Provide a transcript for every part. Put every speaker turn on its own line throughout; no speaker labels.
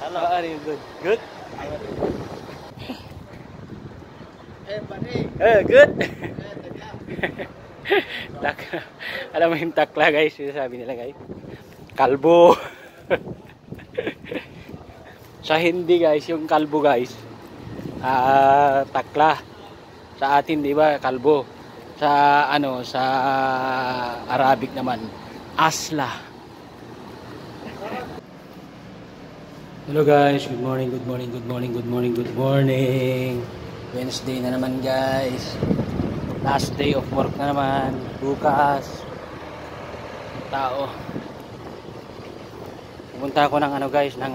Hello, how are you? Good. Good? Good? Alam mo yung takla guys, yung sabi nila guys. Kalbo. Sa hindi guys, yung kalbo guys. Takla. Sa atin, di ba, kalbo. Sa ano, sa Arabic naman, asla. Hello guys, good morning, good morning, good morning, good morning, good morning. Wednesday na naman guys. Last day of work na naman. Bukas. Tao. Pumunta ako ng ano guys, ng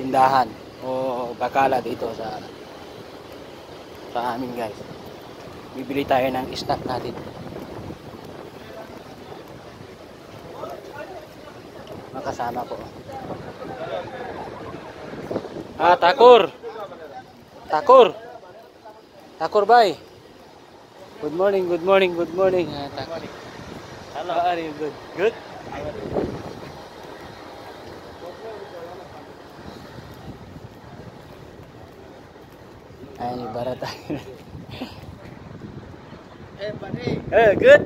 tindahan o bakala dito sa amin guys. Bibili tayo ng stock natin. Makasama ko. Takur. Takur bye. Good morning, good morning, good morning. Takur. Hello, how are you? Good. Good? Ay, bara tayo. Good?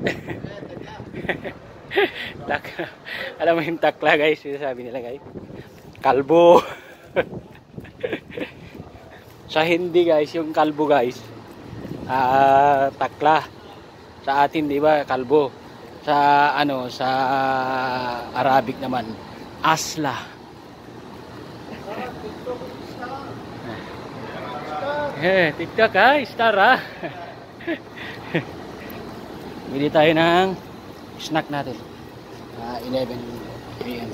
Alam mo yung takla guys, yung sabi nila guys. Kalbo. Sa hindi guys, yung kalbo guys. Takla. Sa atin, di ba, kalbo. Sa ano, sa Arabic naman, asla. TikTok ha, star ha. Bili tayo ng snack natin. 11 PM.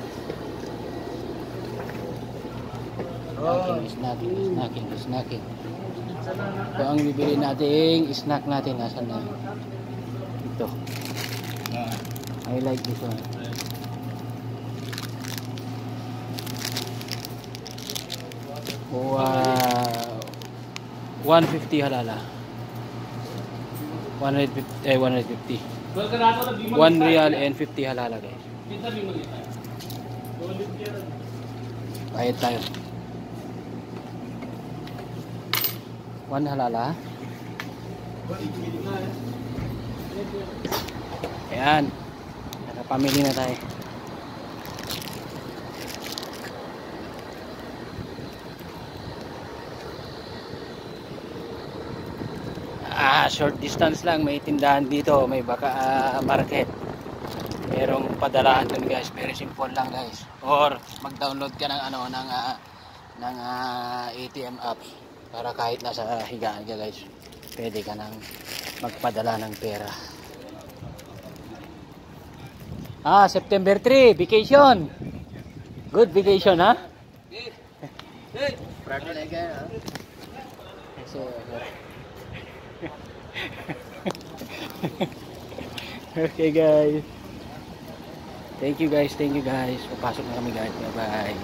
Snacking. Ito ang bibili natin, snack natin. Nasaan na? Ito. I like this one. Wow. 150 halala. 150. 1 real and 50 halala guys. Bayad tayo. 1 halala. Ayan. Nakapamili na tayo. Short distance lang, may tindahan dito, may market. Merong padalaan dun guys, very simple lang guys. Or mag-download ka ng ano ng ATM apps para kahit nasa higaan ka guys, pwede ka nang magpadala ng pera. September 3, vacation. Good vacation ha? Okay guys. Thank you guys. Papasok na kami guys. Bye bye.